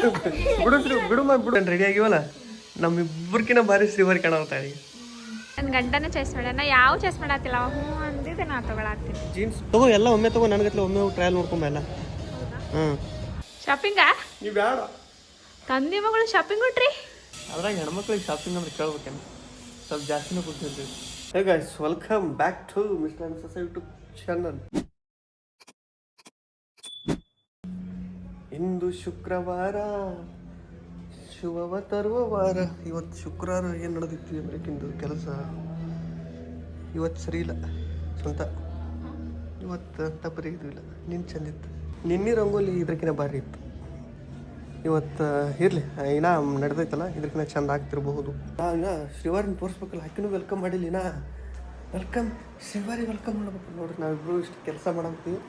ಬಿಡು ರೆಡಿ ಆಗಿವಲ್ಲ ನಮ್ಮಿಬ್ಬರ್ಕಿನ ಭಾರಿ ಶ್ರೀವರ್ ಕಾಣತಾಳೆ. ನನ್ನ ಗಂಟನ ಚಾಯ್ಸ್ ಮಾಡ್ಯಾನ, ಯಾವ ಚಾಯ್ಸ್ ಮಾಡತ್ತಿಲ್ಲ ಹ್ಞೂ ಅಂದಿದ್ದೆ ನಾ ತಗೊಳತ್ತೀನಿ. ಜೀನ್ಸ್ ತಗೋ, ಎಲ್ಲ ಒಮ್ಮೆ ತಗೋ, ನನಗತ್ಲೆ ಒಮ್ಮೆ ಟ್ರಯಲ್ ನೋಡ್ಕೊಂಬಲ್ಲ. ಶಾಪಿಂಗಾ ನೀವು ಬೇಡ ತಂದೆ ಮಗಳು ಶಾಪಿಂಗ್ ಕೊಟ್ರಿ. ಅದ್ರಾಗ ಹೆಣ್ಮಕ್ಳಿಗೆ ಶಾಪಿಂಗ್ ಅಂದ್ರೆ ಕೇಳ್ಬೇಕೇನು, ಸ್ವಲ್ಪ ಜಾಸ್ತಿನೇ ಕೊಡ್ತಿರ್ತೀವಿ. Hey guys, welcome back to mister and ಸೊಸೈ ಯೂಟ್ಯೂಬ್ ಚಾನಲ್. ಇಂದು ಶುಕ್ರವಾರ, ಶುಭವ ತರುವ ವಾರ. ಇವತ್ತು ಶುಕ್ರವಾರ ಏನು ನಡೆದಿತ್ತು ಬೇಕಿಂದು ಕೆಲಸ ಇವತ್ತು ಸರಿ ಇಲ್ಲ ಸ್ವಂತ. ಇವತ್ತು ಅಂತ ಬರೀದು ಇಲ್ಲ, ನಿನ್ನ ಚಂದಿತ್ತು. ನಿನ್ನೆ ರಂಗೋಲಿ ಇದ್ರಕಿನ ಭಾರಿ ಇತ್ತು. ಇವತ್ತು ಇರಲಿ, ಇನ್ನ ನಡೆದೈತಲ್ಲ, ಇದ್ರಕಿನ ಚಂದ ಆಗ್ತಿರಬಹುದು. ಇನ್ನ ಶ್ರೀವಾರಿನ ತೋರಿಸ್ಬೇಕಲ್ಲ, ಆಕಿನೂ ವೆಲ್ಕಮ್ ಮಾಡಿಲ್ಲ. ಇನ್ನ ವೆಲ್ಕಮ್ ಶ್ರೀವಾರಿ ವೆಲ್ಕಮ್ ಮಾಡ್ಬೇಕು ನೋಡ್ರಿ. ನಾವಿಬ್ರು ಇಷ್ಟು ಕೆಲಸ ಮಾಡಂತೀವಿ.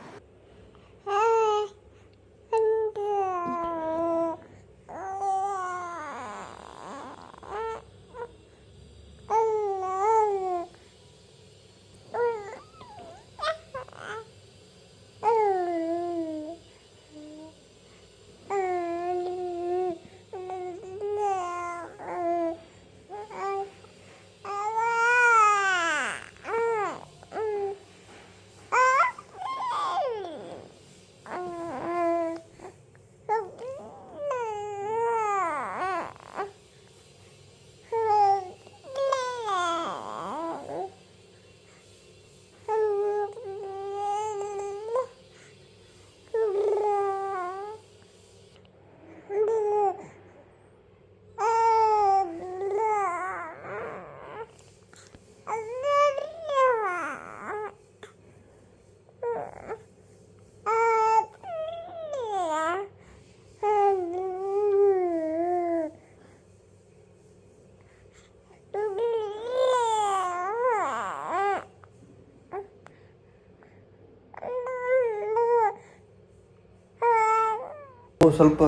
ಸ್ವಲ್ಪ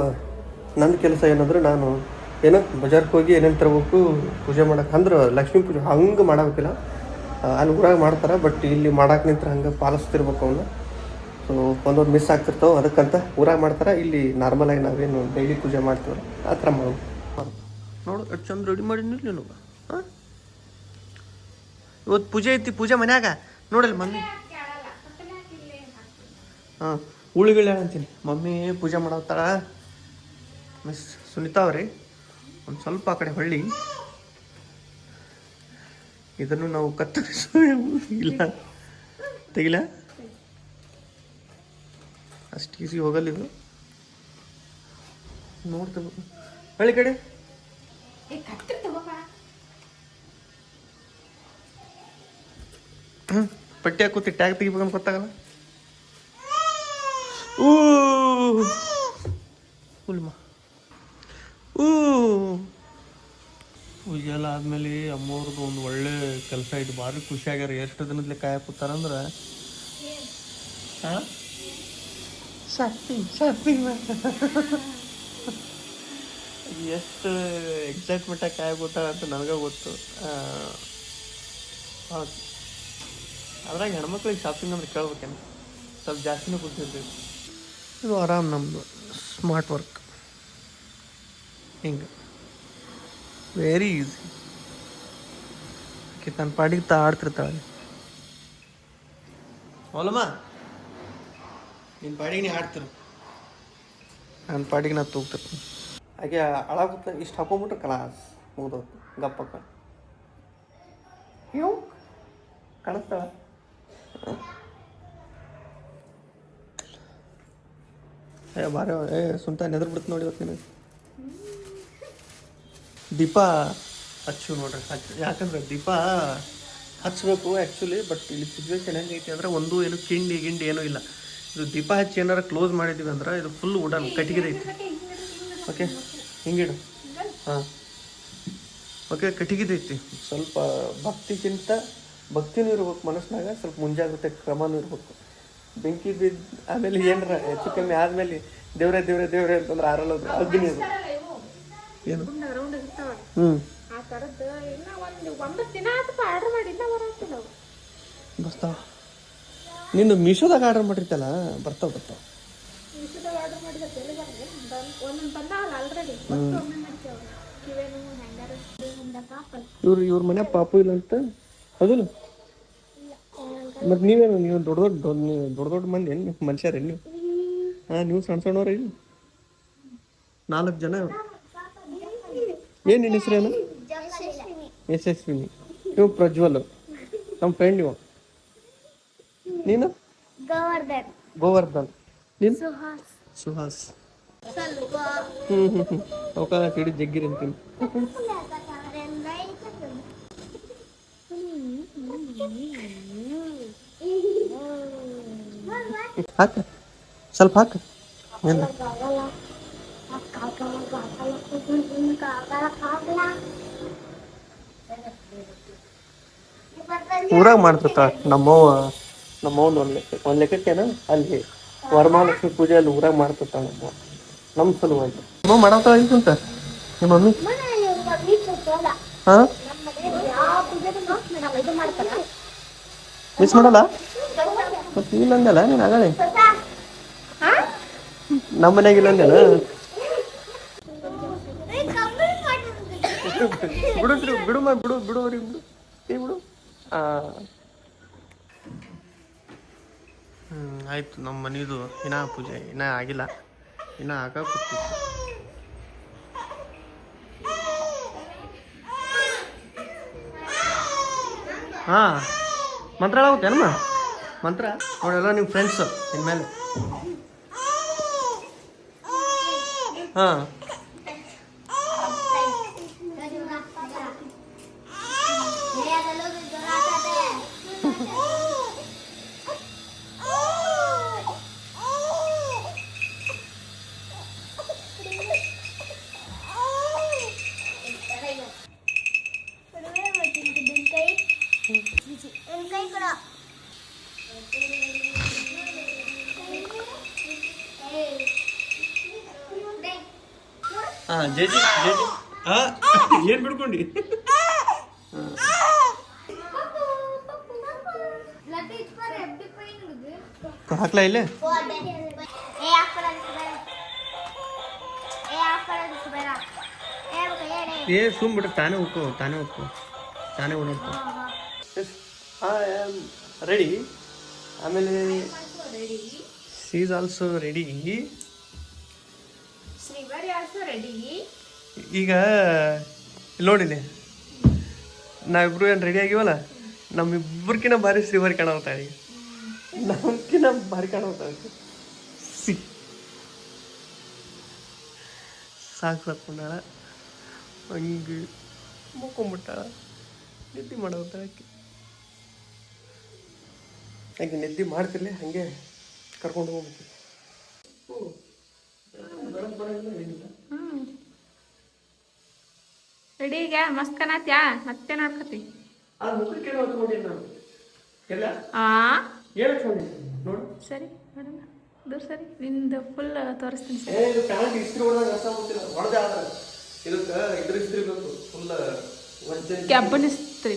ನನ್ನ ಕೆಲಸ ಏನಂದ್ರೆ, ನಾನು ಏನೋ ಬಜಾರ್ಗೆ ಹೋಗಿ ಏನೇನು ತರಬೇಕು ಪೂಜೆ ಮಾಡಕ್ಕೆ. ಅಂದ್ರೆ ಲಕ್ಷ್ಮೀ ಪೂಜೆ ಹಂಗೆ ಮಾಡೋಕ್ಕಿಲ್ಲ, ಅಲ್ಲಿ ಊರಾಗ ಮಾಡ್ತಾರೆ, ಬಟ್ ಇಲ್ಲಿ ಮಾಡಕ್ಕೆ ನಿಂತ್ರೆ ಹಂಗೆ ಪಾಲಿಸ್ತಿರ್ಬೇಕು ಅವನ್ನ. ಸೊ ಒಂದೊಂದು ಮಿಸ್ ಆಗ್ತಿರ್ತಾವೆ, ಅದಕ್ಕಂತ ಊರಾಗ ಮಾಡ್ತಾರೆ. ಇಲ್ಲಿ ನಾರ್ಮಲಾಗಿ ನಾವೇನು ಡೈಲಿ ಪೂಜೆ ಮಾಡ್ತೀವಲ್ಲ ಆ ಥರ ಮಾಡೋದು. ನೋಡು ಎಷ್ಟು ಚಂದ ರೆಡಿ ಮಾಡಿನಿ ನೀನು. ಹಾಂ, ಇವತ್ತು ಪೂಜೆ ಐತಿ, ಪೂಜೆ ಮನ್ಯಾಗ ನೋಡಲ್ಲ ಮಮ್ಮಿ. ಹಾಂ, ಉಳಿಗಳು ಅಂತೀನಿ. ಮಮ್ಮಿ ಪೂಜೆ ಮಾಡತ್ತಾಳ, ಮಿಸ್ ಸುನಿತಾ ಅವ್ರಿ. ಒಂದು ಸ್ವಲ್ಪ ಆ ಕಡೆ ಹೊಳ್ಳಿ, ಇದನ್ನು ನಾವು ಕತ್ತರಿಸೋ ಇಲ್ಲ ತೆಗಿಲ, ಅಷ್ಟು ಈಸಿ ಹೋಗಲ್ಲ ಇದು. ನೋಡ್ತೇವೆ ಹಳ್ಳಿ ಕಡೆ. ಪಟ್ಟಿ ಹಾಕುತ್ತಿ, ಟ್ಯಾಗ್ ತೆಗಿಬೇಕಂತ ಗೊತ್ತಾಗಲ್ಲ. ಉಲ್ಮ ಪೂಜೆಲ್ಲ ಆದ್ಮೇಲೆ ಅಮ್ಮವ್ರದ್ದು ಒಂದು ಒಳ್ಳೆ ಕೆಲಸ ಇದು, ಭಾರಿ ಖುಷಿಯಾಗ್ಯಾರ. ಎಷ್ಟು ದಿನದ್ಲೆ ಕಾಯಕ್ಕೆ ಕೂತಾರಂದ್ರೆ ಶಾಪಿಂಗ್ ಎಷ್ಟು ಎಕ್ಸೈಟ್ಮೆಂಟಾಗಿ ಕಾಯಕ್ಕೆ ಕೂತಾರ ಅಂತ ನನಗೆ ಗೊತ್ತು. ಹೌದು, ಅದ್ರಾಗ ಹೆಣ್ಮಕ್ಳಿಗೆ ಶಾಪಿಂಗ್ ಅಂದ್ರೆ ಕೇಳ್ಬೇಕೇನು, ಸ್ವಲ್ಪ ಜಾಸ್ತಿನೇ ಕೂತಿರ್ತೀವಿ. ಇದು ಆರಾಮ್ ನಮ್ಮದು ಸ್ಮಾರ್ಟ್ ವರ್ಕ್, ಹಿಂಗೆ ವೆರಿ ಈಸಿ. ತನ್ನ ಪಾಡಿಗೆ ಆಡ್ತಿರ್ತಾಳೆ. ಅವಲಮ್ಮ ನಿನ್ನ ಪಾಡಿಗೆ ನೀ ಆಡ್ತಿರು, ನನ್ನ ಪಾಡಿಗೆ ನಾ ತೂಗ್ತಿರ್ತೀನಿ. ಹಾಗೆ ಅಳಾಗುತ್ತೆ, ಇಷ್ಟು ಹಾಕೊಂಬಿಟ್ರೆ ಕಲಾಸ್ ಮುಗ್ದೋದು. ಗಪ್ಪಕ್ಕ ಇವು ಕಾಣಿಸ್ತಾಳ. ಬಾರ ಸುಂಟ ನೆದ್ರ ಬಿಡ್ತು ನೋಡಿ ಇವತ್ತು ನಿನಗೆ. ದೀಪ ಹಚ್ಚು ನೋಡ್ರಿ, ಯಾಕಂದ್ರೆ ದೀಪ ಹಚ್ಚಬೇಕು ಆ್ಯಕ್ಚುಲಿ. ಬಟ್ ಇಲ್ಲಿ ಸಿಚುವೇಶನ್ ಹೆಂಗೈತಿ ಅಂದ್ರೆ, ಒಂದು ಏನು ಗಿಂಡಿ ಏನೂ ಇಲ್ಲ. ಇದು ದೀಪ ಹಚ್ಚಿ ಏನಾರು ಕ್ಲೋಸ್ ಮಾಡಿದ್ದೀವಿ ಅಂದ್ರೆ ಇದು ಫುಲ್ ವುಡನ್ ಕಟ್ಟಿಗೆದೈತಿ. ಓಕೆ, ಹಿಂಗಿಡು. ಹಾಂ, ಓಕೆ, ಕಟ್ಟಿಗೆದೈತಿ. ಸ್ವಲ್ಪ ಭಕ್ತಿನೂ ಇರ್ಬೇಕು ಮನಸ್ಸಿನಾಗ, ಸ್ವಲ್ಪ ಮುಂಜಾಗ್ರತೆ ಕ್ರಮನೂ ಇರ್ಬೇಕು. ಬೆಂಕಿ ಬಿದ್ದು ಆಮೇಲೆ ಏನರ ಹೆಚ್ಚು ಕಮ್ಮಿ ಆದಮೇಲೆ ದೇವ್ರೆ ದೇವ್ರೆ ದೇವ್ರೆ ಅಂತಂದ್ರೆ ಆರಲ್ಲೋದು ಅಗ್ನಿ ಅದು. ಏನು ಬರ್ತಾವ. ನೀನು ಮೀಶೋದಾಗ ಆರ್ಡರ್ ಮಾಡಿರ್ತಲ್ಲ, ಬರ್ತಾವ. ಒಂದೊಂದು ಬಂದಾವಲ್ಲ ಆಲ್ರೆಡಿ ಒಮ್ಮೆ ಮಾಡ್ತೇವೆ ಕಿವೇನು ಹ್ಯಾಂಗರ್ ಇವ್ರ ಮನೆ ಪಾಪು ಇಲ್ಲ ಅಂತ ಹೌದಿಲ್ಲ ಮತ್ತೆ ನೀವೇನು ನೀವು ದೊಡ್ಡ ದೊಡ್ಡ ಮಂದಿ ಏನು ಮನುಷ್ಯರೇನು ನೀವು ನೀವು ಸಣ್ಣ ಸಣ್ಣವ್ರ ಇಲ್ಲ 4 ಜನ ಏನು ನಿನ್ನ ಹೆಸರೇನು ಯಶಸ್ವಿನಿ ನೀವು ಪ್ರಜ್ವಲ್ ನಮ್ಮ ಫ್ರೆಂಡ್ ನೀವು ನೀನು ಗೋವರ್ಧನ್ ನೀನು ಸುಹಾಸ್ ಅವಕ ಕಿಡಿ ಜಗ್ಗಿರಿ ಅಂತೀನಿ ಹಾಕ ಸ್ವಲ್ಪ ಹಾಕ ಇಲ್ಲ ಊರಾಗ ಮಾಡ್ತಿರ್ತ ನಮ್ಮವ್ನ ಒಂದ್ ಲೆಕ್ಕಕ್ಕೇನ ಅಲ್ಲಿ ವರಮಹಾಲಕ್ಷ್ಮಿ ಪೂಜೆ ಅಲ್ಲಿ ಊರಾಗ ಮಾಡ್ತಿರ್ತಾಳ ನಮ್ಮ ಸಲುವಾಗಿ ನಿಮ್ಮ ಮಾಡಾವ ಅಂತ ನಿಮ್ಮ ಮಮ್ಮಿ ಹಾ ಮಿಸ್ ಮಾಡಲ್ಲ ಮತ್ತೆ ಇಲ್ಲ ಅಂದಲ್ಲ ನೀನು ಆಗಲೇ ನಮ್ಮ ಮನ್ಯಾಗ ಇಲ್ಲ ಅಂದೇನ ಬಿಡುವರಿ ಬಿಡು ಆಯ್ತು ನಮ್ಮ ಮನೆದು ಇನ್ನ ಪೂಜೆ ಇನ್ನ ಆಗಿಲ್ಲ ಇನ್ನ ಆಗ ಕೂತಿತ್ತು ಹಾ ಮಂತ್ರ ಹೇಳಾಗುತ್ತೇನಮ್ಮ ಮಂತ್ರ ನೋಡೆಲ್ಲ ನಿಮ್ಮ ಫ್ರೆಂಡ್ಸ್ ಇನ್ಮೇಲೆ ಹಾ ಜೇಜಿ ಏನ್ ಬಿಡ್ಕೊಂಡಿ ಹಾಕ್ಲಾ ಇಲ್ಲೇ ಸುಮ್ ಬಿಟ್ಟು ತಾನೇ ಹೋಗ್ಕೋ ತಾನೇ ಓಡಾಡ್ಕೋ ರೆಡಿ ಆಮೇಲೆ ಸಿ ಈಸ್ ಆಲ್ಸೋ ರೆಡಿ ಈಗ ನೋಡಿಲಿ ನಾವಿಬ್ರು ಏನು ರೆಡಿ ಆಗಿವಲ್ಲ ನಮ್ಮಿಬ್ಬರಿಗಿನ ಭಾರಿ ಶ್ರೀವರಿ ಕಾಣತಾಳೆ ನಮ್ಕಿನ ಭಾರಿ ಕಾಣತಾಳೆ ಸಾಕು ಸತ್ಕೊಂಡಾಳ ಹಂಗೆ ಮುಕ್ಕೊಂಬಿಟ್ಟಾಳ ನಿದ್ದೆ ಮಾಡೋತಾಳೆ ಹಾಗೆ ನಿದ್ದೆ ಮಾಡ್ತಿರ್ಲಿ ಹಾಗೆ ಕರ್ಕೊಂಡು ಹೋಗ್ಬೇಕು ರೆಡಿ ಈಗ ಮಸ್ತ್ ಕಾಣತ್ಯಾ ಮತ್ತೆ ನೋಡ್ಕತಿ ಸರಿ ನೋಡೋಣ ದೂರ ಸರಿ ನಿಂದು ಫುಲ್ ತೋರಿಸ್ತೀನಿ ಕೆಬ್ಬನ ಇಸ್ತ್ರಿ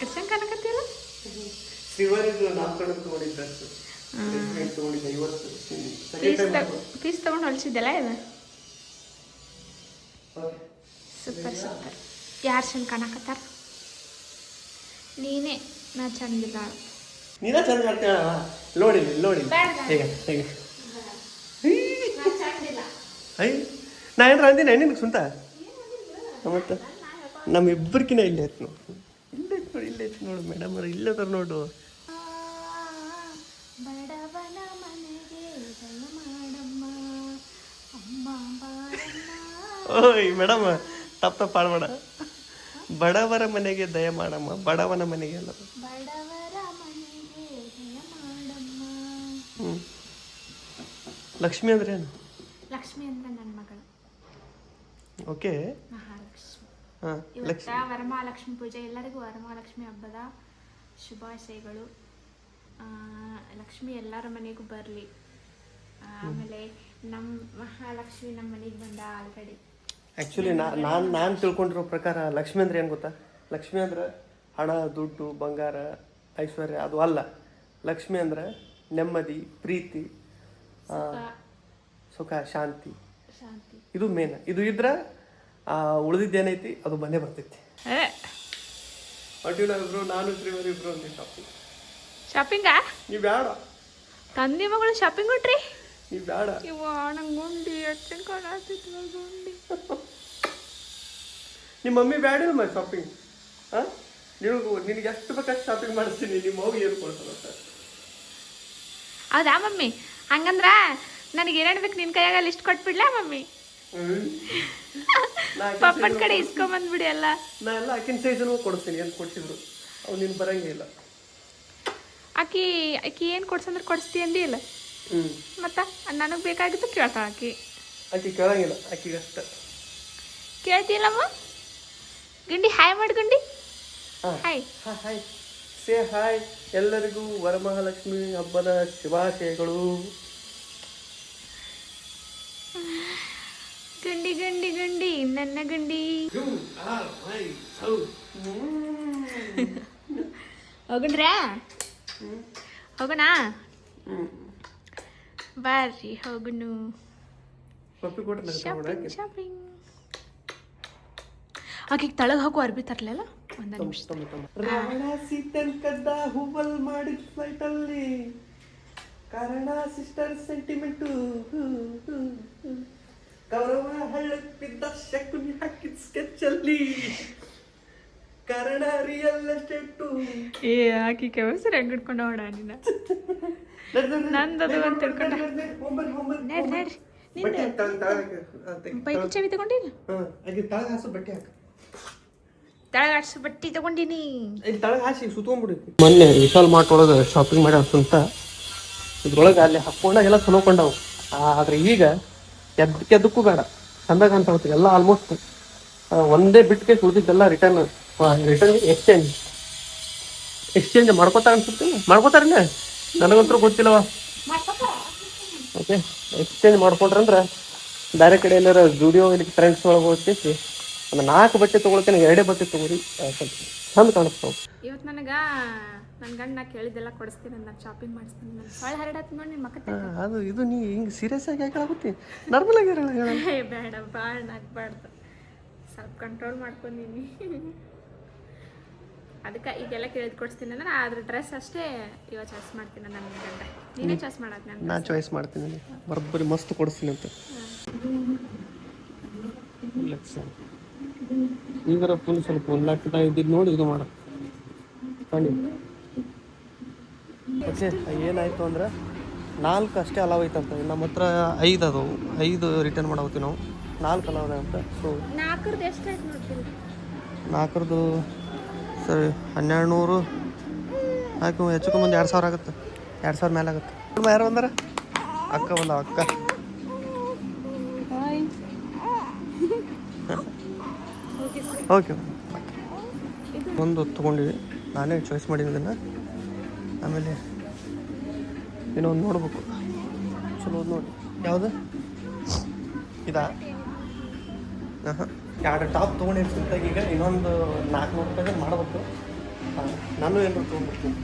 ಎಷ್ಟು ಕಾಣಕತ್ತಿಲ್ಲ ಪೀಸ್ ತಗೊಂಡು ಹೊಲಿಸಿದ್ದಲ್ಲ ಇದು ಸೂಪರ್ ಯಾರು ಚಂದ ಕಾಣಕತ್ತಾರ ನೀನೇ ನಾ ಚಂದಿಲ್ಲ ನೀನ ಚಂದ ಕಾಣ್ತೇಳ ನೋಡಿ ನಾ ಏನಾರ ಅಂದಿನ ನಿನಗೆ ಸುಂತ ಮತ್ತೆ ನಮ್ಮಿಬ್ಬರಿಗಿನ ಇಲ್ಲೇ ಐತೆ ನೋಡಿ ಇಲ್ಲೇ ಐತೆ ನೋಡು ಮೇಡಮ್ ಅವ್ರ ಇಲ್ಲದಾರ ನೋಡು ಓಯ್ ಮೇಡಮ್ ತಪ್ಪ ಪಾಡ್ಬೇಡ ಬಡವರ ಮನೆಗೆ ದಯ ಮಾಡಮ್ಮ ಬಡವನ ಮನೆಗೆ ಅಲ್ಲ ಲಕ್ಷ್ಮಿ ಅಂದ್ರೆ ಏನು ಲಕ್ಷ್ಮಿ ಅಂದ್ರೆ ನನ್ನ ಮಗಳು ಓಕೆ ಇವತ್ತ ವರಮಹಾಲಕ್ಷ್ಮಿ ಪೂಜೆ ಎಲ್ಲರಿಗೂ ವರಮಹಾಲಕ್ಷ್ಮಿ ಹಬ್ಬದ ಶುಭಾಶಯಗಳು ಲಕ್ಷ್ಮಿ ಎಲ್ಲರ ಮನೆಗೂ ಬರಲಿ ಆಮೇಲೆ ನಮ್ಮ ಮಹಾಲಕ್ಷ್ಮಿ ನಮ್ಮ ಮನೆಗೆ ಬಂದ ಆಲ್ರೆಡಿ ಆ್ಯಕ್ಚುಲಿ ನಾನು ತಿಳ್ಕೊಂಡಿರೋ ಪ್ರಕಾರ ಲಕ್ಷ್ಮಿ ಅಂದ್ರೆ ಏನು ಗೊತ್ತಾ ಲಕ್ಷ್ಮಿ ಅಂದ್ರೆ ಹಣ ದುಡ್ಡು ಬಂಗಾರ ಐಶ್ವರ್ಯ ಅದು ಅಲ್ಲ ಲಕ್ಷ್ಮಿ ಅಂದ್ರೆ ನೆಮ್ಮದಿ, ಪ್ರೀತಿ, ಸುಖ, ಶಾಂತಿ. ಇದು ಮೇನ್. ಇದು ಇದ್ರೆ ಉಳಿದಿದ್ದೇನೈತಿ ಅದು ಬಂದೇ ಬರ್ತೈತಿ. ಅಡ್ಡಿಲ್ಲ ಇಬ್ರು, ನಾನು ಶ್ರೀವರಿ ಇಬ್ರು ಅಂತ ಶಾಪಿಂಗಾ? ನೀವು ಬೇಡ. ತಂದೆ ಮಗಳು ಶಾಪಿಂಗ್ ಕೊಟ್ರಿ? ನೀವು ಬೇಡ. ನಂಗೆ ಗುಂಡಿ ಅಚ್ಚನ್ ಕಾಣತ್ತಿತ್ತು ಗುಂಡಿ. ನಿಮ್ಮ ಮಮ್ಮಿ ಬೇಡಿಲ್ಲ ಮ ಶಾಪಿಂಗ್. ಹಾಂ, ನಿನಗೆ ಎಷ್ಟು ಬೇಕಷ್ಟು ಶಾಪಿಂಗ್ ಮಾಡಿಸ್ತೀನಿ. ನಿಮ್ಮ ಮಗು ಏನು ಕೊಡ್ತಾರ? ಹೌದಾ ಮಮ್ಮಿ? ಹಂಗಂದ್ರ ನನಗೆ ಏನೇನು ಬೇಕು ನಿನ್ನ ಕೈಯಾಗ ಲಿಸ್ಟ್ ಕೊಟ್ಬಿಡ್ಲಾ ಮಮ್ಮಿ? ಪಪ್ಪನ ಕಡೆ ಇಸ್ಕೊಂಬಂದ್ಬಿಡಿ ಎಲ್ಲ. ನಾ ಎಲ್ಲ ಆಕಿನ ಸೈಜನ್ನು ಕೊಡಿಸ್ತೀನಿ. ಏನು ಕೊಡ್ಸಿದ್ರು ಅವು ನೀನು ಬರಂಗೇ ಇಲ್ಲ. ಆಕಿ ಏನು ಕೊಡ್ಸಂದ್ರೆ ಕೊಡಿಸ್ತಿ ಅಂದಿ ಇಲ್ಲ? ಮತ್ತೆ ನನಗೆ ಬೇಕಾಗಿದ್ದು ಕೇಳ್ತಾಳ ಆಕಿ ಕೇಳಂಗಿಲ್ಲ. ಆಕಿಗೆ ಅಷ್ಟ ಕೇಳ್ತಿಲ್ಲಮ್ಮ. ಗುಂಡಿ ಹಾಯ್ ಮಾಡಿ ಗುಂಡಿ. Hi hi say hi. ಎಲ್ಲರಿಗೂ ವರಮಹಾಲಕ್ಷ್ಮಿ ಹಬ್ಬದ ಶುಭಾಶಯಗಳು. ಗುಂಡಿ ಗುಂಡಿ ಗುಂಡಿ ನನ್ನ ಗುಂಡಿ. ಹೋಗಣ್ರಾ? ಹೋಗೋಣ ಬರ್ರಿ ಹೋಗುನು. ಶಾಪಿಂಗ್. ಆಕೆಗೆ ತಳಗ ಹಾಕೋ ಅರ್ಬಿ ತರ್ಲಿಲ್ಲ. ಒಂದ ನಿಮಿಷ. ರಾವಣ ಸೀತನ್ ಕದ್ದ ಹೂವಲ್ ಮಾಡಿದ ಫ್ಲೈಟ್ ಅಲ್ಲಿ ಕಾರಣ ಸಿಸ್ಟರ್ ಸೆಂಟಿಮೆಂಟು. ಕೌರವ ಹಳ್ಳಕ್ ಬಿದ್ದ ಶಕುನಿ ಹಾಕಿದ ಸ್ಕೆಚ್ ಅಲ್ಲಿ ಕಾರಣ ರಿಯಲ್ ಎಸ್ಟೇಟು. ಏ ಆಕಿ ಕೆವಸರ ಹೆಂಗ್ ಹಿಡ್ಕೊಂಡ ಹೊಡ ನಿನ್ನ. ನಂದದು ಅಂತ ತಿಳ್ಕೊಂಡ. ಬೈಕ್ ಚಾವಿ ತಗೊಂಡಿಲ್ಲ? ತಳಗ ಹಾಸು ಬಟ್ಟೆ ತಗೊಂಡಿನಿ. ಇಲ್ಲಿ ತಳಗ ಹಾಸಿ ಸುತ್ಕೊಂಡ್ಬಿಡಿ. ಮೊನ್ನೆ ವಿಶಾಲ್ ಮಾರ್ಟ್ ಒಳಗೆ ಶಾಪಿಂಗ್ ಮಾಡ್ಯಾವ ಅಂತ ಇದ್ರೊಳಗೆ ಅಲ್ಲಿ ಹಾಕೊಂಡಾಗ ಎಲ್ಲ ಚಲೋಕೊಂಡವು. ಆದ್ರೆ ಈಗ ಎದ್ದಕ್ಕೂ ಬೇಡ, ಚಂದ ಕಾಣ್ತಾ ಹೋಗ್ತೀವಿ ಎಲ್ಲ. ಆಲ್ಮೋಸ್ಟ್ ಒಂದೇ ಬಿಟ್ಗೆ ಉಳಿದಿದ್ದೆಲ್ಲ ರಿಟರ್ನ್ ಎಕ್ಸ್ಚೇಂಜ್ ಮಾಡ್ಕೋತಾರ ಅನ್ಸುತ್ತೆ. ಮಾಡ್ಕೋತಾರಲ್ಲ, ನನಗಂತೂ ಗೊತ್ತಿಲ್ಲವ. ಓಕೆ, ಎಕ್ಸ್ಚೇಂಜ್ ಮಾಡ್ಕೊಂಡ್ರಂದ್ರೆ ಬೇರೆ ಕಡೆ ಎಲ್ಲಾರ ಜುಡಿಯೋ ಇಲ್ಲಿ ಟ್ರೆಂಡ್ಸ್ ಒಳಗೆ ಹೋಗ್ತೈತಿ. ಒಂದು 4 ಬಟ್ಟೆ ತೊಗೊಳ್ತೇನೆ, 2 ಬಟ್ಟೆ ತೊಗೊಳಿ, ಸ್ವಲ್ಪ ಚಂದ ಕಾಣಿಸ್ತಾವ. ಇವತ್ತು ನನಗೆ ನನ್ನ ಗಂಡ ನಾ ಕೇಳಿದ್ದೆಲ್ಲ ಕೊಡಿಸ್ತೀನಿ, ನಾನು ಶಾಪಿಂಗ್ ಮಾಡಿಸ್ತೀನಿ. ನಾನು ಸೊಳ್ಳೆ ಹರಡತ್ ನೋಡಿ ನಿನ್ನ ಮಕ್ಕ. ಅದು ಇದು ನೀ ಹಿಂಗೆ ಸೀರಿಯಸ್ ಆಗಿ ಯಾಕೆ ನಾರ್ಮಲ್ ಆಗಿ ಬೇಡ, ಭಾಳ ನಾಗಬಾರ್ದು. ಸ್ವಲ್ಪ ಕಂಟ್ರೋಲ್ ಮಾಡ್ಕೊಂಡೀನಿ. ಅದಕ್ಕೆ ಈಗೆಲ್ಲ ಕೇಳಿದ್ ಕೊಡಿಸ್ತೀನಿ ಅಂದ್ರೆ ಅದ್ರ ಡ್ರೆಸ್ ಅಷ್ಟೇ ಇವತ್ತು ಚಾಯ್ಸ್ ಮಾಡ್ತೀನಿ. ನನ್ನ ಗಂಡ ನೀನೇ ಚಾಯ್ಸ್ ಮಾಡೋದು, ನಾನು ಚಾಯ್ಸ್ ಮಾಡ್ತೀನಿ. ಬರೋಬ್ಬರಿ ಮಸ್ತ್ ಕೊಡಿಸ್ತೀನಿ ಅಂತ. ಈಗಾರ ಫುಲ್ ಸ್ವಲ್ಪ 1 ಲಕ್ಷ ಇದ್ದಿದ್ದು ನೋಡಿ ಇದು ಮಾಡ. ಓಕೆ, ಏನಾಯಿತು ಅಂದ್ರೆ 4 ಅಷ್ಟೇ ಅಲಾವ್ ಐತಂತ. ನಮ್ಮ ಹತ್ರ 5 ಅದಾವು. 5 ರಿಟರ್ನ್ ಮಾಡಾವತ್ತೀವಿ ನಾವು. 4 ಅಲಾವ್ ಅಂತ. ಸೊ 4 ಎಷ್ಟು ಆಯ್ತು ನೋಡ್ತೀವಿ. 4 ಸರಿ 1200 ಆಯ್ತು. ಹೆಚ್ಚು ಕಮ್ಮಿ 2000 ಆಗುತ್ತೆ. 2000 ಮೇಲೆ ಆಗುತ್ತೆ. ಯಾರು ಬಂದಾರ? ಅಕ್ಕ ಬಂದ. ಅಕ್ಕ ಓಕೆ. ಒಂದು ತೊಗೊಂಡಿವಿ, ನಾನೇ ಚಾಯ್ಸ್ ಮಾಡೀನಿ ಇದನ್ನು. ಆಮೇಲೆ ಇನ್ನೊಂದು ನೋಡ್ಬೇಕು, ಚಲೋ ನೋಡಿ. ಯಾವುದು ಇದಾ? ಹಾಂ, 2 ಟಾಪ್ ತೊಗೊಂಡಿರ್ತಿಂತ. ಈಗ ಇನ್ನೊಂದು 400 ರೂಪಾಯಿಗೆ ಮಾಡಬೇಕು. ನಾನು ಏನಾರು ತೊಗೊಂಡ್ಬಿಡ್ತೀನಿ.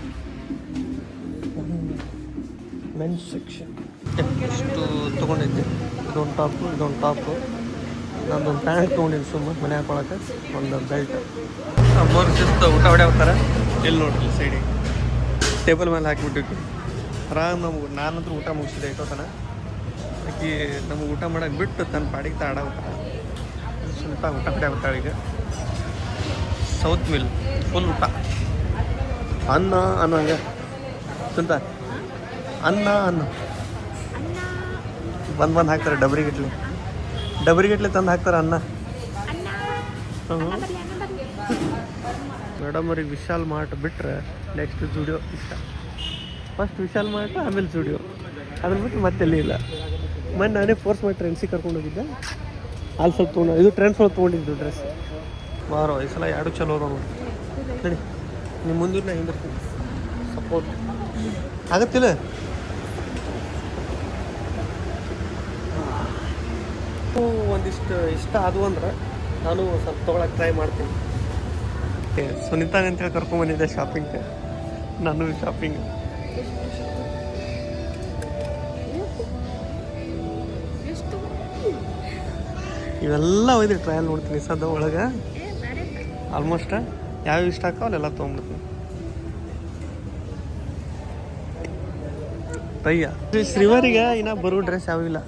ಮೆನ್ಸ್ ಸೆಕ್ಷನ್ ಎಷ್ಟು ತೊಗೊಂಡಿದ್ದೆ. ಇದೊಂದು ಟಾಪು, ನಾನೊಂದು ಪ್ಯಾಂಟ್ ತೊಗೊಂಡಿದ್ದು ಸುಮ್ಮನೆ ಮನೆ ಹಾಕೊಳಕ್ಕೆ. ಒಂದು ಬೆಲ್ಟ್. ಅಮ್ಮವ್ರು ಶಿಸ್ತು ಊಟ ಹೊಡೆ ಇಲ್ಲಿ ನೋಡ್ರಿ ಸೈಡಿಗೆ ಟೇಬಲ್ ಮೇಲೆ ಹಾಕಿಬಿಟ್ಟಿದ್ವಿ. ಆರಾಮ್ ನಮ್ಗೆ ನಾನಂತೂ ಊಟ ಮುಗಿಸಿದೆ ಇಟ್ಟೋತನ. ಆಕಿ ನಮಗೆ ಊಟ ಮಾಡೋಕೆ ಬಿಟ್ಟು ತನ್ನ ಪಾಡಿಗೆ ಆಡೋಗ್ತಾರ. ಸ್ವಲ್ಪ ಊಟ ಕಡೆ ಆಗ್ತಾಳೆ. ಈಗ ಸೌತ್ ಮಿಲ್ ಫುಲ್ ಊಟ. ಅನ್ನ ಹಂಗೆ ತಿಂತ ಅನ್ನ ಬಂದು ಹಾಕ್ತಾರೆ. ಡಬ್ರಿಗಟ್ಲೆ ತಂದು ಹಾಕ್ತಾರೆ ಅನ್ನ. ಮೇಡಮ್ ಅವ್ರಿಗೆ ವಿಶಾಲ್ ಮಾರ್ಟ್ ಬಿಟ್ಟರೆ ನೆಕ್ಸ್ಟ್ ಜುಡಿಯೋ ಇಷ್ಟ. ಫಸ್ಟ್ ವಿಶಾಲ್ ಮಾರ್ಟ್, ಆಮೇಲೆ ಜುಡಿಯೋ. ಅದ್ರ ಬಿಟ್ಟು ಮತ್ತೆಲ್ಲಿ ಇಲ್ಲ. ಮೊನ್ನೆ ನಾನೇ ಫೋರ್ಸ್ ಮಾಡಿ ಟ್ರೆಂಡ್ಸಿಗೆ ಕರ್ಕೊಂಡು ಹೋಗಿದ್ದೆ. ಅಲ್ಲಿ ಸ್ವಲ್ಪ ತೊಗೊಂಡು ಇದು ಟ್ರೆಂಡ್ಸ್ ಒಳಗೆ ತೊಗೊಂಡಿದ್ದು ಡ್ರೆಸ್. ಬಾರೋ ಈ ಸಲ 2 ಚಲೋ ಅದಾವ ನೋಡಿ. ಸರಿ, ನಿಮ್ಮ ಮುಂದಿನ ಹಿಂದಿರ್ತೀನಿ. ಸಪೋರ್ಟ್ ಆಗತ್ತಿಲ್ಲ. ಒಂದಿಷ್ಟು ಇಷ್ಟ ಆದವು ಅಂದ್ರೆ ನಾನು ಸ್ವಲ್ಪ ತೊಗೊಳಕ್ಕೆ ಟ್ರೈ ಮಾಡ್ತೀನಿ. ಸುನೀತಾಗ ಅಂತೇಳಿ ಕರ್ಕೊಂಡ್ಬಂದಿದ್ದೆ ಶಾಪಿಂಗ್ಗೆ. ನಾನು ಶಾಪಿಂಗ್ ಎಷ್ಟು ಇವೆಲ್ಲ ಒಯ್ದು ಟ್ರಯಲ್ ನೋಡ್ತೀನಿ ಸದ ಒಳಗೆ ಆಲ್ಮೋಸ್ಟ್ ಯಾವ್ಯಾವ ಇಷ್ಟ ಹಾಕೋ ಅಲ್ಲೆಲ್ಲ ತೊಗೊಂಡ್ಬಿಡ್ತೀನಿ. ಪಯ್ಯ ಶ್ರೀವರಿಗೆ ಇನ್ನ ಬರೋ ಡ್ರೆಸ್ ಯಾವ ಇಲ್ಲ,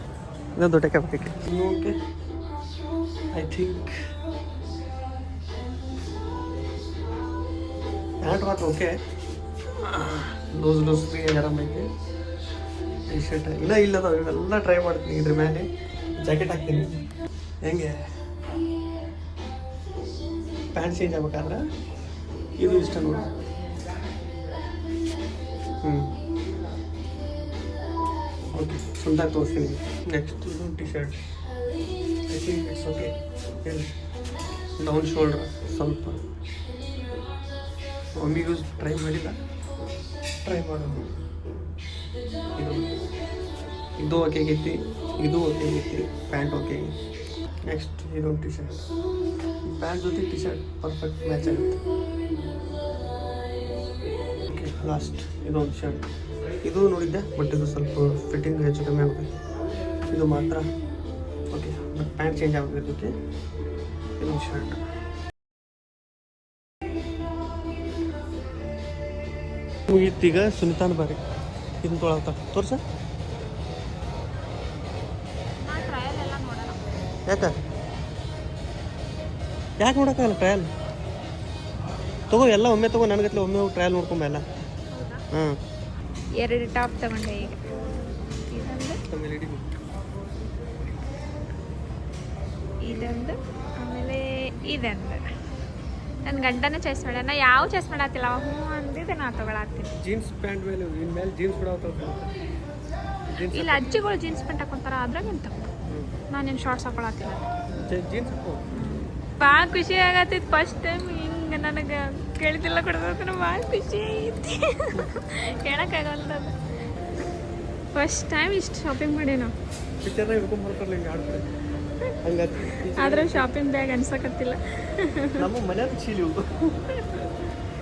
ಇನ್ನೂ ದೊಡ್ಡ ಬೇಕಕ್ಕೆ. ಓಕೆ ಐ ಥಿಂಕ್ ಪ್ಯಾಂಟ್ ಮಾತ್ರ ಓಕೆ, ಲೂಸ್ ಫ್ರೀ ಆರಾಮೈತಿ. ಟಿ ಶರ್ಟ್ ಇಲ್ಲ ಇಲ್ಲದ ಇವೆಲ್ಲ ಟ್ರೈ ಮಾಡ್ತೀನಿ. ಇದ್ರ ಮೇಲೆ ಜಾಕೆಟ್ ಹಾಕ್ತೀನಿ. ಹೆಂಗೆ ಪ್ಯಾಂಟ್ ಚೇಂಜ್ ಆಗ್ಬೇಕಾದ್ರೆ ಇದು ಇಷ್ಟ ನೋಡಿ. ಓಕೆ ಸುಂದರ ತೋರಿಸ್ತೀನಿ. ನೆಕ್ಸ್ಟ್ ಇದು T shirt I think it's okay. Down shoulder ಸ್ವಲ್ಪ ಮಮ್ಮಿ ಯೂಸ್ ಟ್ರೈ ಮಾಡಿಲ್ಲ, ಟ್ರೈ ಮಾಡೋದು. ಇದು ಓಕೆ ಆಗೈತಿ, ಇದು ಓಕೆ ಆಗೈತಿ, ಪ್ಯಾಂಟ್ ಓಕೆ ಆಗೈತಿ. ನೆಕ್ಸ್ಟ್ ಇದೊಂದು ಟಿ ಶರ್ಟ್, ಪ್ಯಾಂಟ್ ಜೊತೆ ಟಿ ಶರ್ಟ್ ಪರ್ಫೆಕ್ಟ್ ಮ್ಯಾಚ್ ಆಗುತ್ತೆ. ಓಕೆ ಲಾಸ್ಟ್ ಇದೊಂದು ಶರ್ಟ್, ಇದು ನೋಡಿದ್ದೆ ಬಟ್ ಇದು ಸ್ವಲ್ಪ ಫಿಟ್ಟಿಂಗ್ ಹೆಚ್ಚು ಕಮ್ಮಿ ಆಗುತ್ತೆ. ಇದು ಮಾತ್ರ ಓಕೆ, ಬಟ್ ಪ್ಯಾಂಟ್ ಚೇಂಜ್ ಆಗುತ್ತೆ. ಓಕೆ ಇದೊಂದು ಶರ್ಟ್. ಮುಗೀತೀಗ ಸುನಿತಾನ ಬಾರಿ ಇದನ್ನ ತೊಗೊಳತ್ತ ತೋರ್ಸ. ಟ್ರಯಲ್ ಎಲ್ಲ ನೋಡೋಣ. ಯಾಕೆ ನೋಡೋಕ್ಕಾಗಲ್ಲ ಟ್ರಯಲ್? ತಗೋ ಎಲ್ಲ ಒಮ್ಮೆ ತಗೋ, ನನಗತ್ಲೆ ಒಮ್ಮೆ ಟ್ರಯಲ್ ನೋಡ್ಕೊಂಬಲ್ಲ. ಹಾಂ 2 ಟಾಪ್ ತಗೊಂಡೆ ಈಗ. ಇದೊಂದು ಆಮೇಲೆ ಇದೊಂದು. ನನ್ನ ಗಂಡನೇ ಚಾಯ್ಸ್ ಮಾಡ್ಯ, ನಾ ಯಾವ ಚಾಯ್ಸ್ ಮಾಡತ್ತಿಲ್ಲ, ಹ್ಞೂ ಅಂದಿದ್ದೆ ನಾ ತಗೊಳತ್ತೀನಿ. ಜೀನ್ಸ್ ಪ್ಯಾಂಟ್ ಮೇಲೆ ಮೇಲೆ ಜೀನ್ಸ್ ಬಿಡೋ ಇಲ್ಲ ಅಜ್ಜಿಗಳು ಜೀನ್ಸ್ ಪ್ಯಾಂಟ್ ಹಾಕೊಂತಾರ, ಅದ್ರಾಗ ಎಂತ ನಾನೇನು ಶಾರ್ಟ್ಸ್ ಹಾಕೊಳತ್ತಿಲ್ಲ. ಜೀನ್ಸ್ ಹಾಕೋ ಭಾಳ ಖುಷಿ ಆಗತ್ತಿತ್ತು ಫಸ್ಟ್ ಟೈಮ್ ಹಿಂಗೆ ನನಗೆ ಕೇಳಿದಿಲ್ಲ ಕೊಡೋದು, ಭಾಳ ಖುಷಿ ಐತಿ. ಹೇಳೋಕ್ಕಾಗಲ್ಲ, ಫಸ್ಟ್ ಟೈಮ್ ಇಷ್ಟು ಶಾಪಿಂಗ್ ಮಾಡಿ ನಾವು. ಪಿಕ್ಚರ್ನ ಹಿಡ್ಕೊಂಡ್ಬರ್ತಾರಲ್ಲ ಹಿಂಗೆ ಆಡ್ತಾರೆ ಹಂಗಾಗಿ. ಆದ್ರೆ ಶಾಪಿಂಗ್ ಬ್ಯಾಗ್ ಅನ್ಸಕತ್ತಿಲ್ಲ. ನಮ್ಮ ಮನ್ಯಾಗ ಚೀಲಿ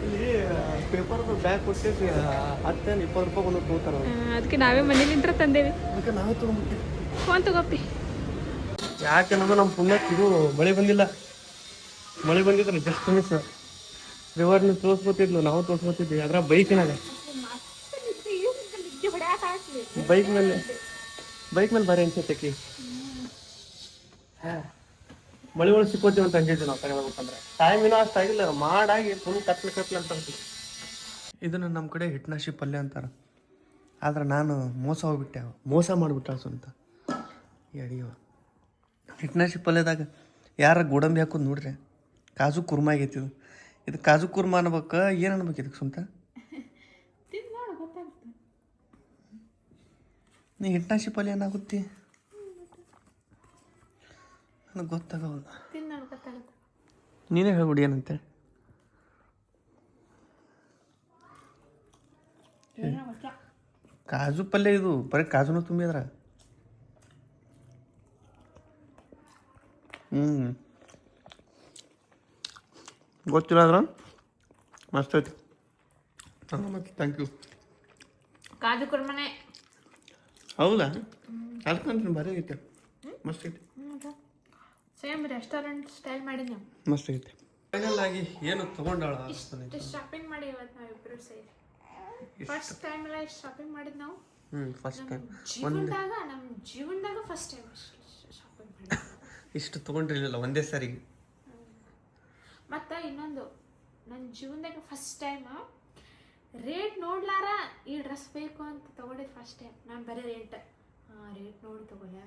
ಇಲ್ಲಿ ಪೇಪರ್ದು ಬ್ಯಾಗ್ ಕೊಟ್ಟು 10-20 ರೂಪಾಯಿ ಒಂದು ತೊಗೋತಾರ. ಅದಕ್ಕೆ ನಾವೇ ಮನೇಲಿಂತ್ರ ತಂದೇವಿ, ಅದಕ್ಕೆ ನಾವೇ ತೊಗೊಂಡ್ಬಿಟ್ಟು. ಫೋನ್ ತಗೋಪಿ. ಯಾಕೆ ಅನ್ನೋದು ನಮ್ಮ ಪುಣ್ಯಕ್ಕೆ ಇದು ಮಳೆ ಬಂದಿಲ್ಲ. ಮಳೆ ಬಂದಿದ್ರೆ ಜಸ್ಟ್ ಮಿಸ್ ರಿವರ್ನ ತೋರಿಸ್ಬೋತಿದ್ಲು, ನಾವು ತೋರಿಸ್ಬೋತಿದ್ವಿ. ಅದ್ರ ಬೈಕ್ನಾಗ ಬೈಕ್ ಮೇಲೆ ಬರೀ ಅನ್ಸತ್ತೇಕಿ. ಹಾಂ ಮಳೆ ಒಳಗೆ ಸಿಕ್ಕೋತೀವಿ ಅಂತ ಅಂಜಿದ್ವಿ ನಾವು ತಗೋಬೇಕಂದ್ರೆ. ಟೈಮ್ ಏನೋ ಅಷ್ಟು ಆಗಿಲ್ಲ, ಮಾಡಾಗಿ ಫುಲ್ ಕತ್ಲೆ ಅಂತ ಅಂತೀವಿ. ಇದನ್ನು ನಮ್ಮ ಕಡೆ ಹಿಟ್ನಾಶಿ ಪಲ್ಯ ಅಂತಾರೆ, ಆದ್ರೆ ನಾನು ಮೋಸ ಮಾಡಿಬಿಟ್ಟೆ ಸ್ವಂತ ಅಡಿಯೋ. ಹಿಟ್ನಾಶಿ ಪಲ್ಯದಾಗ ಯಾರ ಗೋಡಂಬಿ ಹಾಕೋದು ನೋಡ್ರಿ, ಕಾಜು ಕುರ್ಮಾ ಆಗೈತಿ ಇದು. ಇದು ಕಾಜು ಕುರ್ಮಾ ಅನ್ಬೇಕು, ಏನು ಅನ್ಬೇಕು ಇದಕ್ಕೆ ಸ್ವಂತ? ನೀ ಹಿಟ್ನಾಶಿ ಪಲ್ಯ ಏನಾಗುತ್ತೆ ನನಗೆ ಗೊತ್ತಾಗಲ್ಲ. ನೀನೇ ಹೇಳ್ಬಿಡಿ ಏನಂತೆ. ಕಾಜು ಪಲ್ಯ ಇದು, ಬರೀ ಕಾಜುನ ತುಂಬಿದ್ರ. ಗೊತ್ತಿಲ್ಲ ಅದ್ರ ಮಸ್ತ್ ಐತಿ. ಮತ್ತೆ ಥ್ಯಾಂಕ್ ಯು. ಕಾಜು ಕುರ್ಮನೆ ಹೌದಾ? ಅದಕ್ಕಂತ ಭಾರಿ ಐತೆ, ಮಸ್ತ್ ಐತಿ. ಸೇಮ್ ರೆಸ್ಟೋರೆಂಟ್ ಸ್ಟೈಲ್ ಮಾಡಿದ್ವಿ, ಮಸ್ತ್ ಐತಿ. ಫೈನಲ್ ಆಗಿ ಏನು ತಗೊಂಡಾಳ? ಶಾಪಿಂಗ್ ಮಾಡಿ ಇವತ್ತು ನಾವಿಬ್ರು ಸೇರಿ ಫಸ್ಟ್ ಟೈಮ್ ಎಲ್ಲ ಶಾಪಿಂಗ್ ಮಾಡಿದ್ ನಾವು. ಫಸ್ಟ್ ಟೈಮ್ ನಮ್ಮ ಜೀವನದಾಗ ಫಸ್ಟ್ ಟೈಮ್ ಶಾಪಿಂಗ್ ಮಾಡಿ ಇಷ್ಟು ತೊಗೊಂಡಿರಲಿಲ್ಲ ಒಂದೇ ಸಾರಿಗೆ. ಮತ್ತು ಇನ್ನೊಂದು ನನ್ನ ಜೀವನದಾಗ ಫಸ್ಟ್ ಟೈಮ್ ರೇಟ್ ನೋಡ್ಲಾರ ಈ ಡ್ರೆಸ್ ಬೇಕು ಅಂತ ತೊಗೊಂಡಿದ್ದು ಫಸ್ಟ್ ಟೈಮ್. ನಾನು ಬರೀ ರೇಟ್ ನೋಡಿ ತೊಗೊಳ್ಳೇ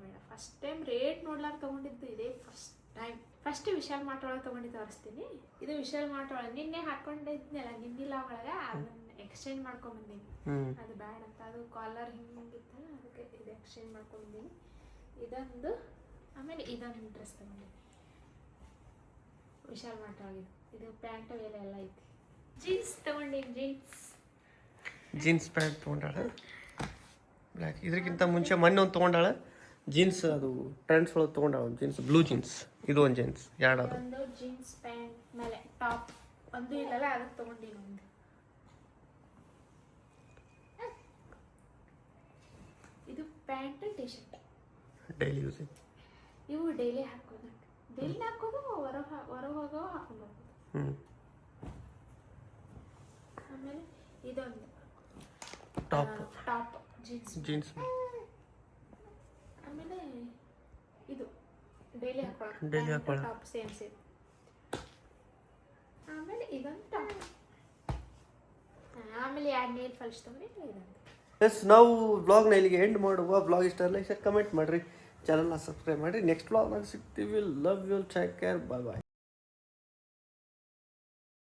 ಬೇಡ ಫಸ್ಟ್ ಟೈಮ್ ರೇಟ್ ನೋಡ್ಲಾರ ತೊಗೊಂಡಿದ್ದು ಇದೇ first time. First Vishal mart ಒಳಗೆ ತೊಗೊಂಡಿದ್ದು ತೋರಿಸ್ತೀನಿ. ಇದು ವಿಶಾಲ್ ಮಾರ್ಟ್ ಒಳಗೆ ನಿನ್ನೆ ಹಾಕೊಂಡಿದ್ನಲ್ಲ, ನಿನ್ನಿಲ್ಲ ಒಳಗೆ ಅದನ್ನ ಎಕ್ಸ್ಚೇಂಜ್ ಮಾಡ್ಕೊಂಬಂದೀನಿ. ಅದು ಬ್ಯಾಡ ಅಂತ, ಅದು ಕಾಲರ್ ಹಿಂಗಿತ್ತಲ್ಲ, ಅದಕ್ಕೆ ಇದು ಎಕ್ಸ್ಚೇಂಜ್ ಮಾಡ್ಕೊಂಬಂದೀನಿ. ಇದೊಂದು ಆಮೇಲೆ ಇದೊಂದು ಡ್ರೆಸ್ ತೊಗೊಂಡಿದ್ದೀನಿ ವಿಶಾಲ್ ಮಾರ್ಟ್ ಒಳಗೆ. ಇದು ಪ್ಯಾಂಟ್ ವೇಲೆ ಎಲ್ಲ ಐತಿ. ಜೀನ್ಸ್ ತೊಗೊಂಡಿನಿ, ಜೀನ್ಸ್ ಪ್ಯಾಂಟ್ ತೊಗೊಂಡಾಳ ಬ್ಲ್ಯಾಕ್. ಇದಕ್ಕಿಂತ ಮುಂಚೆ ಮೊನ್ನೆ ಒಂದು ತೊಗೊಂಡಾಳ ಜೀನ್ಸ್, ಅದು ಟ್ರೆಂಡ್ಸ್ ಒಳಗೆ ತೊಗೊಂಡಾಳ ಒಂದು ಜೀನ್ಸ್, ಬ್ಲೂ ಜೀನ್ಸ್. ಇದು ಒಂದು ಜೀನ್ಸ್, ಎರಡು ಅದು. ಒಂದು ಜೀನ್ಸ್ ಪ್ಯಾಂಟ್ ಮೇಲೆ ಟಾಪ್ ಒಂದು ಇಲ್ಲಲ್ಲ, ಅದಕ್ಕೆ ತೊಗೊಂಡಿನಿ ಒಂದು. Pant T shirt. Daily using. ಇವು ಡೈಲಿ ಹಾಕೋದು, ಡೈಲಿ ಹಾಕೋದು, ಹೊರಗೆ ಹೋಗೋ ಹಾಕೊಂಡು ಹೋಗೋದು. ಆಮೇಲೆ ಇದೊಂದು ಟಾಪ್ ಜೀನ್ಸ್. ಆಮೇಲೆ ಇದು ಡೈಲಿ ಹಾಕೊಳ್ಳೋ ಟಾಪ್ ಸೇಮ್. ಆಮೇಲೆ ಇದೊಂದು ಟಾಪ್. ಆಮೇಲೆ 2 ನೇಲ್ ಪಾಲಿಶ್ ತೊಗೊಂಡು ಇದೊಂದು. ಎಸ್, ನಾವು ವ್ಲಾಗ್ನ ಇಲ್ಲಿಗೆ ಎಂಡ್ ಮಾಡುವ. ವ್ಲಾಗ್ ಇಷ್ಟ ಲೈಕ್ ಶೇರ್ ಕಮೆಂಟ್ ಮಾಡಿರಿ, ಚಾನಲ್ನ ಸಬ್ಸ್ಕ್ರೈಬ್ ಮಾಡಿರಿ. ನೆಕ್ಸ್ಟ್ ವ್ಲಾಗ್ನಾಗ ಸಿಗ್ತೀವಿ. Love you, take care, bye bye.